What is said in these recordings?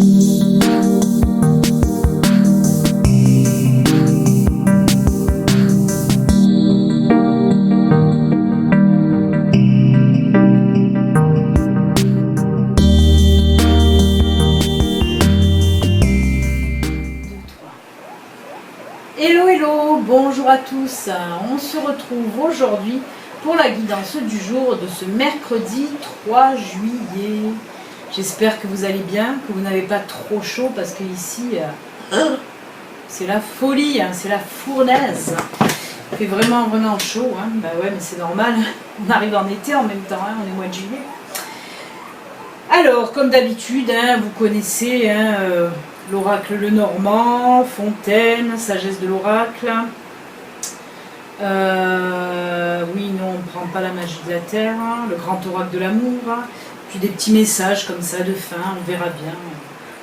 Hello hello, bonjour à tous, on se retrouve aujourd'hui pour la guidance du jour de ce mercredi 3 juillet. J'espère que vous allez bien, que vous n'avez pas trop chaud parce que ici c'est la folie, c'est la fournaise. Il fait vraiment chaud, bah ouais mais c'est normal, on arrive en été en même temps, on est au mois de juillet. Alors comme d'habitude, vous connaissez l'oracle Lenormand, Fontaine, sagesse de l'oracle. Oui, non, on ne prend pas la magie de la terre, le grand oracle de l'amour, puis des petits messages comme ça de fin, on verra bien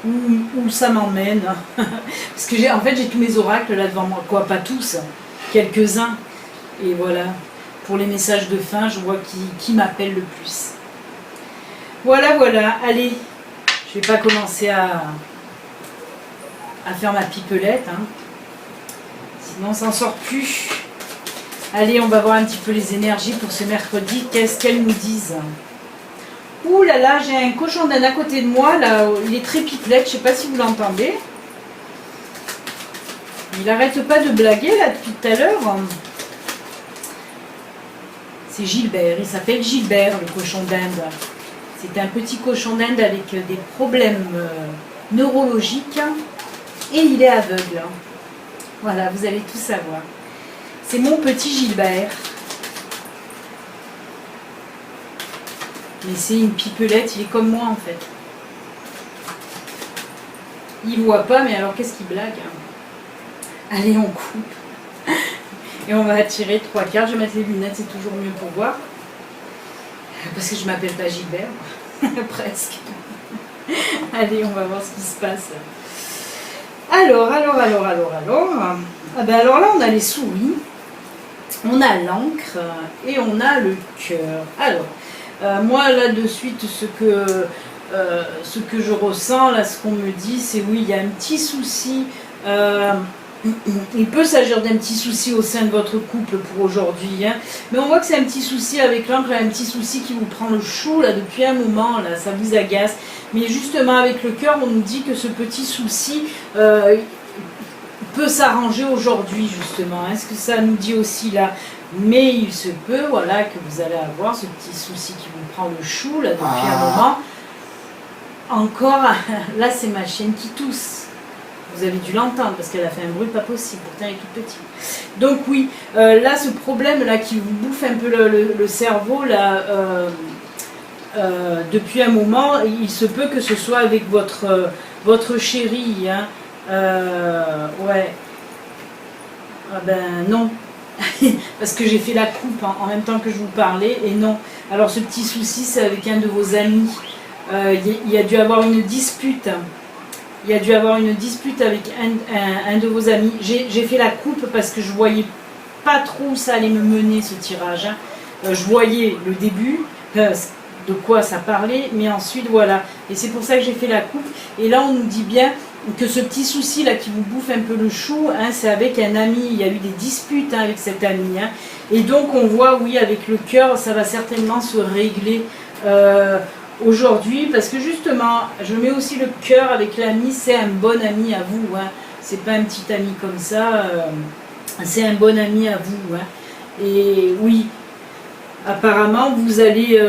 où ça m'emmène. Parce que en fait j'ai tous mes oracles là devant moi, quoi, pas tous, quelques-uns. Et voilà, pour les messages de fin, je vois qui m'appelle le plus. Voilà, allez, je vais pas commencer à faire ma pipelette, sinon on s'en sort plus. Allez, on va voir un petit peu les énergies pour ce mercredi, qu'est-ce qu'elles nous disent. Ouh là là, j'ai un cochon d'Inde à côté de moi, là, il est très pipelette, je sais pas si vous l'entendez. Il arrête pas de blaguer là depuis tout à l'heure. C'est Gilbert, il s'appelle Gilbert, le cochon d'Inde. C'est un petit cochon d'Inde avec des problèmes neurologiques. Et il est aveugle. Voilà, vous allez tout savoir. C'est mon petit Gilbert. Mais c'est une pipelette, il est comme moi en fait. Il voit pas, mais alors qu'est-ce qu'il blague? Allez, on coupe. Et on va attirer 3/4. Je vais mettre les lunettes, c'est toujours mieux pour voir. Parce que je m'appelle pas Gilbert. Presque. Allez, on va voir ce qui se passe. Alors. Ah ben alors là, on a les souris, on a l'encre et on a le cœur. Alors, moi là de suite, ce que je ressens, là, ce qu'on me dit, c'est oui, il y a un petit souci. Il peut s'agir d'un petit souci au sein de votre couple pour aujourd'hui, mais on voit que c'est un petit souci avec l'encre, un petit souci qui vous prend le chou là depuis un moment, là, ça vous agace. Mais justement avec le cœur, on nous dit que ce petit souci peut s'arranger aujourd'hui justement. Est-ce que ça nous dit aussi là? Mais il se peut, voilà, que vous allez avoir ce petit souci qui vous prend le chou là depuis un moment. Encore, là c'est ma chienne qui tousse. Vous avez dû l'entendre parce qu'elle a fait un bruit pas possible, pourtant elle est toute petite. Donc oui, là ce problème là qui vous bouffe un peu le cerveau là, depuis un moment, il se peut que ce soit avec votre chérie, ouais. Ah ben non, parce que j'ai fait la coupe en même temps que je vous parlais, et non. Alors ce petit souci, c'est avec un de vos amis. Il y a dû avoir une dispute. Il y a dû avoir une dispute avec un de vos amis. J'ai fait la coupe parce que je voyais pas trop où ça allait me mener ce tirage. Je voyais le début, de quoi ça parlait, mais ensuite voilà. Et c'est pour ça que j'ai fait la coupe. Et là on nous dit bien que ce petit souci là qui vous bouffe un peu le chou, c'est avec un ami. Il y a eu des disputes avec cet ami. Et donc on voit, oui, avec le cœur, ça va certainement se régler aujourd'hui, parce que justement, je mets aussi le cœur avec l'ami, c'est un bon ami à vous, c'est pas un petit ami comme ça, c'est un bon ami à vous. Et oui, apparemment, vous allez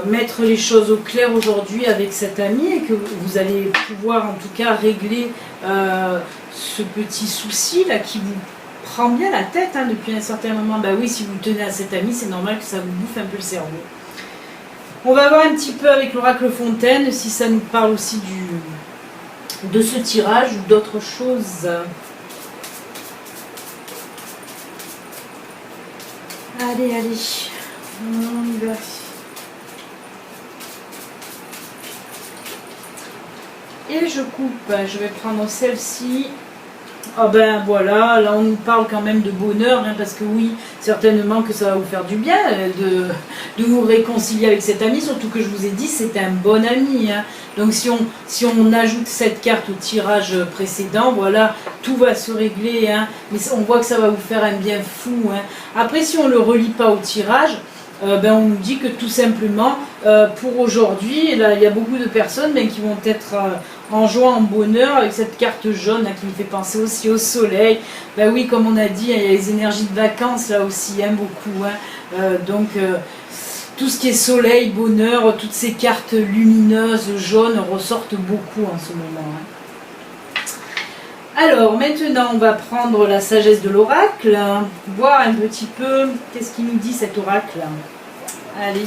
mettre les choses au clair aujourd'hui avec cet ami et que vous allez pouvoir en tout cas régler ce petit souci là qui vous prend bien la tête depuis un certain moment. Bah oui, si vous tenez à cet ami, c'est normal que ça vous bouffe un peu le cerveau. On va voir un petit peu avec l'oracle Fontaine si ça nous parle aussi de ce tirage ou d'autres choses. Allez, on y va. Et je coupe, je vais prendre celle-ci Ah ben voilà, là on nous parle quand même de bonheur, hein, parce que oui, certainement que ça va vous faire du bien de vous réconcilier avec cet ami, surtout que je vous ai dit c'est un bon ami. Hein. Donc si on ajoute cette carte au tirage précédent, voilà, tout va se régler, hein, mais on voit que ça va vous faire un bien fou. Hein. Après si on ne le relie pas au tirage, ben on nous dit que tout simplement, pour aujourd'hui, il y a beaucoup de personnes qui vont être en joie, en bonheur, avec cette carte jaune là, qui me fait penser aussi au soleil. Ben oui, comme on a dit, il y a les énergies de vacances là aussi, hein, beaucoup. Hein. Donc tout ce qui est soleil, bonheur, toutes ces cartes lumineuses, jaunes, ressortent beaucoup en ce moment. Hein. Alors maintenant on va prendre la sagesse de l'oracle, voir un petit peu qu'est-ce qu'il nous dit cet oracle. Allez.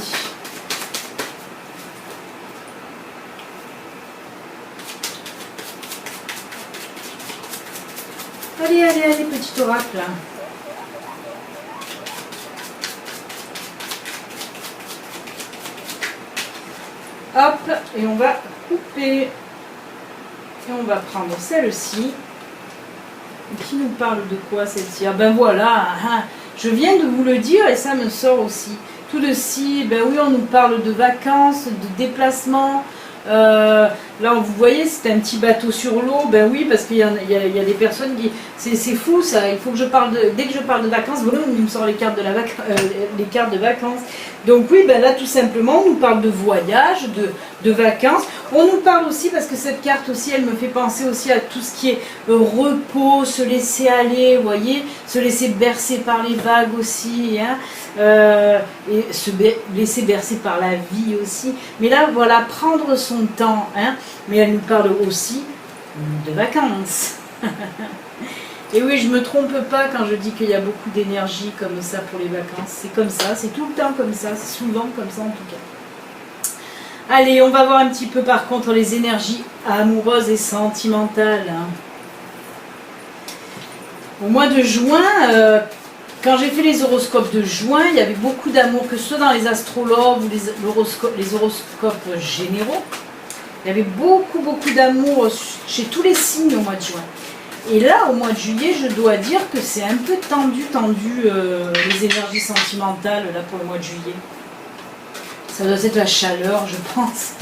Allez, allez, allez, petit oracle. Hop, et on va couper. Et on va prendre celle-ci. Qui nous parle de quoi celle-ci? Ah ben voilà, hein, je viens de vous le dire et ça me sort aussi. Tout de suite, ben oui, on nous parle de vacances, de déplacements. Là, vous voyez, c'est un petit bateau sur l'eau. Ben oui, parce qu'il y a des personnes qui... C'est fou ça, il faut que je parle de... Dès que je parle de vacances, voilà, on me sort les cartes les cartes de vacances. Donc oui, ben là, tout simplement, on nous parle de voyage, de vacances. On nous parle aussi, parce que cette carte aussi, elle me fait penser aussi à tout ce qui est repos, se laisser aller, vous voyez, se laisser bercer par les vagues aussi, hein, et se laisser bercer par la vie aussi. Mais là, voilà, prendre son temps, hein, mais elle nous parle aussi de vacances. Et oui, je ne me trompe pas quand je dis qu'il y a beaucoup d'énergie comme ça pour les vacances. C'est comme ça, c'est tout le temps comme ça, c'est souvent comme ça en tout cas. Allez, on va voir un petit peu par contre les énergies amoureuses et sentimentales. Au mois de juin, quand j'ai fait les horoscopes de juin, il y avait beaucoup d'amour, que ce soit dans les astrologues ou les horoscopes généraux. Il y avait beaucoup d'amour chez tous les signes au mois de juin. Et là, au mois de juillet, je dois dire que c'est un peu tendu les énergies sentimentales là pour le mois de juillet. Ça doit être la chaleur, je pense.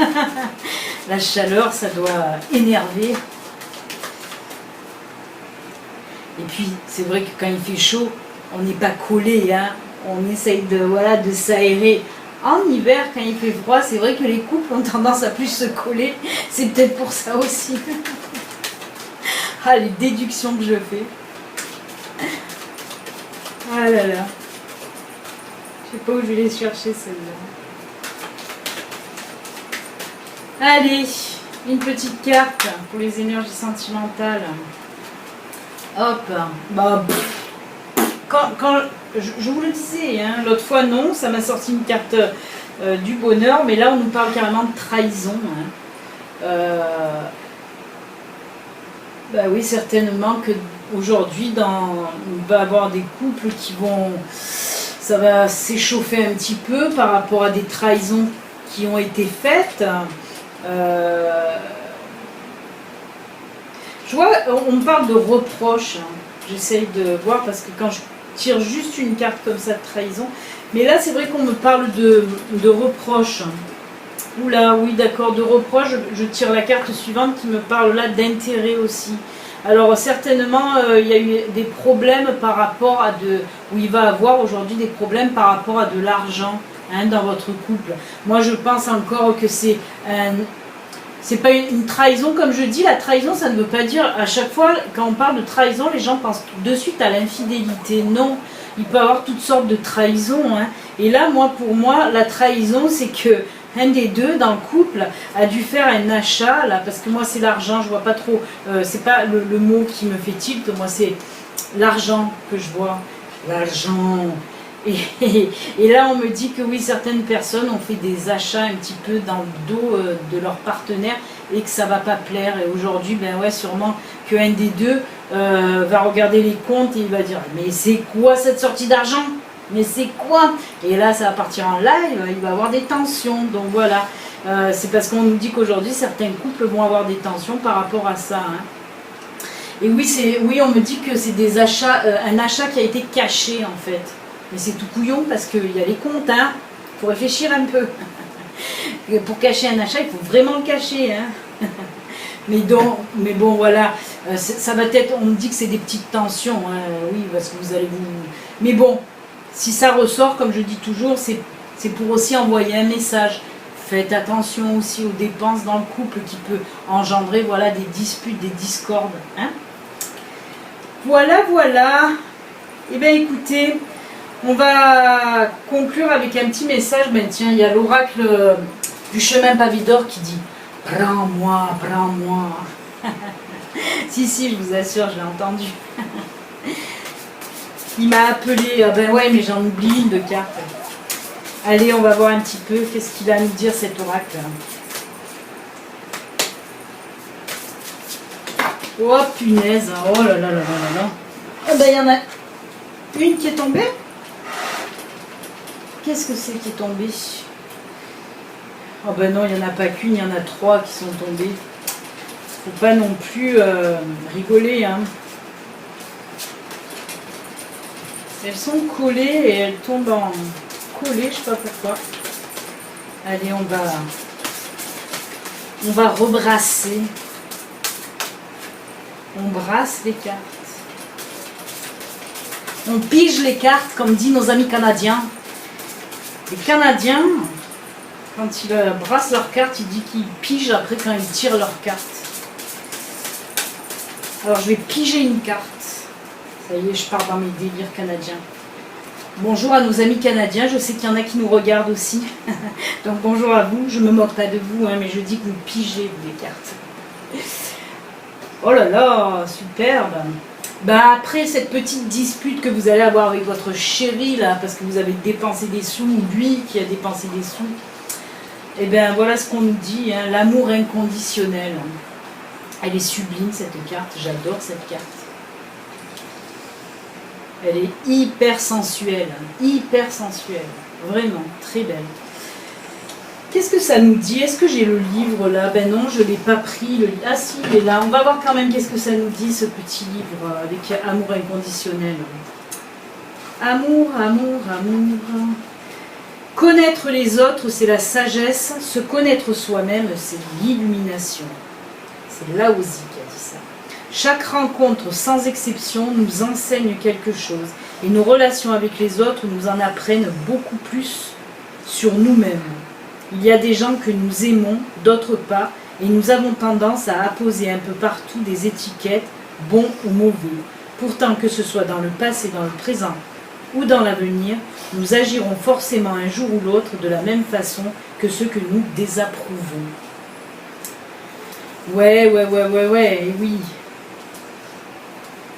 La chaleur, ça doit énerver. Et puis, c'est vrai que quand il fait chaud, on n'est pas collé, hein. On essaye de s'aérer. En hiver, quand il fait froid, c'est vrai que les couples ont tendance à plus se coller. C'est peut-être pour ça aussi. Ah, les déductions que je fais. Ah là là. Je sais pas où je vais les chercher celle-là. Allez, une petite carte pour les énergies sentimentales. Hop. Bah, quand je vous le disais, hein, l'autre fois non, ça m'a sorti une carte du bonheur, mais là on nous parle carrément de trahison. Hein. Bah oui, certainement que aujourd'hui, il va y avoir des couples ça va s'échauffer un petit peu par rapport à des trahisons qui ont été faites. Je vois, on me parle de reproches. Hein. J'essaye de voir parce que quand je tire juste une carte comme ça de trahison, mais là c'est vrai qu'on me parle de reproches. Oula, oui d'accord, de reproches, je tire la carte suivante qui me parle là d'intérêt aussi. Alors certainement, il y a eu des problèmes par rapport à où il va avoir aujourd'hui des problèmes par rapport à de l'argent, hein, dans votre couple. Moi je pense encore que c'est pas une trahison, comme je dis. La trahison, ça ne veut pas dire, à chaque fois quand on parle de trahison, les gens pensent de suite à l'infidélité. Non, il peut y avoir toutes sortes de trahisons, hein. Et là, pour moi, la trahison, c'est que un des deux dans le couple a dû faire un achat, là, parce que moi c'est l'argent, je vois pas trop, c'est pas le mot qui me fait tilt, moi c'est l'argent que je vois, l'argent. Et là on me dit que oui, certaines personnes ont fait des achats un petit peu dans le dos de leur partenaire et que ça va pas plaire. Et aujourd'hui, ben ouais, sûrement qu'un des deux va regarder les comptes et il va dire mais c'est quoi cette sortie d'argent? Mais c'est quoi? Et là ça va partir en live, il va y avoir des tensions. Donc voilà, c'est parce qu'on nous dit qu'aujourd'hui certains couples vont avoir des tensions par rapport à ça, hein. Et oui, on me dit que c'est des achats, un achat qui a été caché en fait. Mais c'est tout couillon parce qu'il y a les comptes, hein. Faut réfléchir un peu. Pour cacher un achat, il faut vraiment le cacher, hein. Mais bon, voilà, ça va être, on me dit que c'est des petites tensions, hein. Oui, parce que vous allez vous... Mais bon, si ça ressort, comme je dis toujours, c'est pour aussi envoyer un message. Faites attention aussi aux dépenses dans le couple qui peut engendrer, voilà, des disputes, des discordes, hein. Voilà, voilà. Eh bien, écoutez, on va conclure avec un petit message. Ben tiens, il y a l'oracle du chemin pavé d'or qui dit « Prends-moi, prends-moi ». Si, je vous assure, je l'ai entendu. Il m'a appelé. Ah ben ouais, mais j'en oublie une de cartes. Allez, on va voir un petit peu qu'est-ce qu'il va nous dire cet oracle. Oh punaise, oh là là là là là. Ah ben il y en a une qui est tombée. Qu'est-ce que c'est qui est tombé? Oh ben non, il n'y en a pas qu'une, il y en a 3 qui sont tombées. Faut pas non plus rigoler, hein. Elles sont collées et elles tombent en collées, je sais pas pourquoi. Allez, on va rebrasser. On brasse les cartes. On pige les cartes, comme disent nos amis canadiens. Les Canadiens, quand ils brassent leurs cartes, ils disent qu'ils pigent après quand ils tirent leurs cartes. Alors je vais piger une carte. Ça y est, je pars dans mes délires canadiens. Bonjour à nos amis canadiens, je sais qu'il y en a qui nous regardent aussi. Donc bonjour à vous, je ne me moque pas de vous, hein, mais je dis que vous pigez des cartes. Oh là là, superbe. Ben après cette petite dispute que vous allez avoir avec votre chéri, là, parce que vous avez dépensé des sous, ou lui qui a dépensé des sous, et bien voilà ce qu'on nous dit, hein, l'amour inconditionnel. Elle est sublime cette carte, j'adore cette carte. Elle est hyper sensuelle, vraiment, très belle. Qu'est-ce que ça nous dit? Est-ce que j'ai le livre là? Ben non, je ne l'ai pas pris. Ah si, il est là. On va voir quand même qu'est-ce que ça nous dit, ce petit livre avec amour inconditionnel. Amour, amour, amour. Connaître les autres, c'est la sagesse. Se connaître soi-même, c'est l'illumination. C'est Laozi qui a dit ça. Chaque rencontre, sans exception, nous enseigne quelque chose. Et nos relations avec les autres nous en apprennent beaucoup plus sur nous-mêmes. Il y a des gens que nous aimons, d'autres pas, et nous avons tendance à apposer un peu partout des étiquettes, bons ou mauvais. Pourtant, que ce soit dans le passé, dans le présent ou dans l'avenir, nous agirons forcément un jour ou l'autre de la même façon que ceux que nous désapprouvons. Ouais, et oui.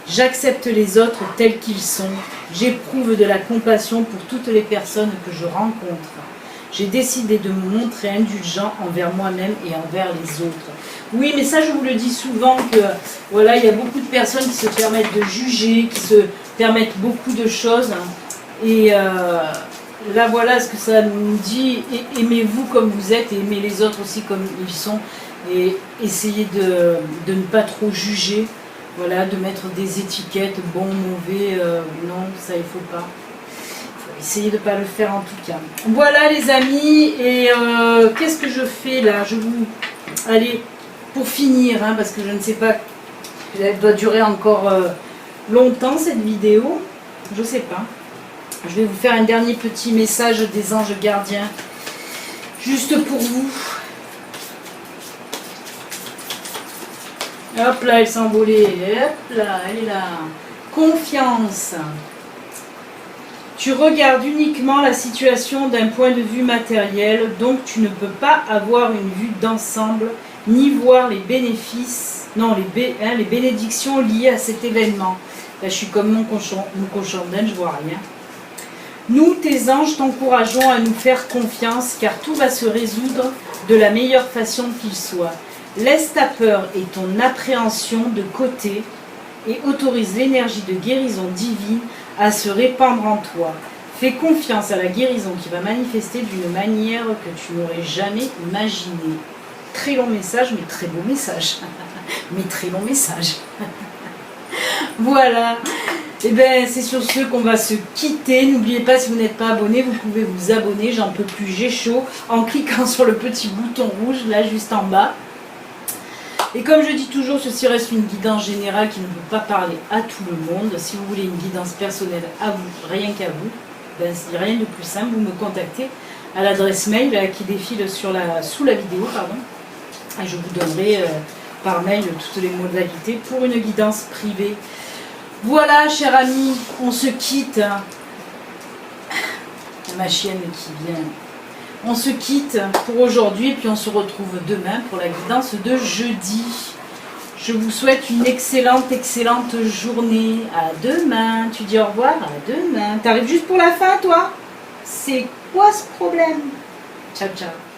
J'accepte les autres tels qu'ils sont. J'éprouve de la compassion pour toutes les personnes que je rencontre. J'ai décidé de me montrer indulgent envers moi-même et envers les autres. Oui, mais ça, je vous le dis souvent que voilà, il y a beaucoup de personnes qui se permettent de juger, qui se permettent beaucoup de choses. Et là, voilà ce que ça nous dit. Aimez-vous comme vous êtes et aimez les autres aussi comme ils sont. Et essayez de ne pas trop juger. Voilà, de mettre des étiquettes, bon, mauvais, non, ça il faut pas. Essayez de ne pas le faire en tout cas. Voilà les amis, et qu'est-ce que je fais là? Allez, pour finir, hein, parce que je ne sais pas, elle doit durer encore longtemps cette vidéo, je sais pas. Je vais vous faire un dernier petit message des anges gardiens, juste pour vous. Hop là, elle s'est envolée, hop là, elle est là. Confiance. Tu regardes uniquement la situation d'un point de vue matériel, donc tu ne peux pas avoir une vue d'ensemble, ni voir les bénéfices, non, les bénédictions liées à cet événement. Là, je suis comme mon cochon d'Inde, je vois rien. Nous, tes anges, t'encourageons à nous faire confiance, car tout va se résoudre de la meilleure façon qu'il soit. Laisse ta peur et ton appréhension de côté et autorise l'énergie de guérison divine à se répandre en toi. Fais confiance à la guérison qui va manifester d'une manière que tu n'aurais jamais imaginée. Très long message, mais très beau message. Mais très long message. Voilà. Et bien c'est sur ce qu'on va se quitter. N'oubliez pas, si vous n'êtes pas abonné, vous pouvez vous abonner. J'en peux plus, j'ai chaud. En cliquant sur le petit bouton rouge, là juste en bas. Et comme je dis toujours, ceci reste une guidance générale qui ne peut pas parler à tout le monde. Si vous voulez une guidance personnelle à vous, rien qu'à vous, ben, c'est rien de plus simple, vous me contactez à l'adresse mail qui défile sous la vidéo, pardon. Et je vous donnerai par mail toutes les modalités pour une guidance privée. Voilà, chers amis, on se quitte. Ma chienne qui vient. On se quitte pour aujourd'hui, puis on se retrouve demain pour la guidance de jeudi. Je vous souhaite une excellente journée. À demain. Tu dis au revoir, à demain. T'arrives juste pour la fin, toi? C'est quoi ce problème? Ciao, ciao.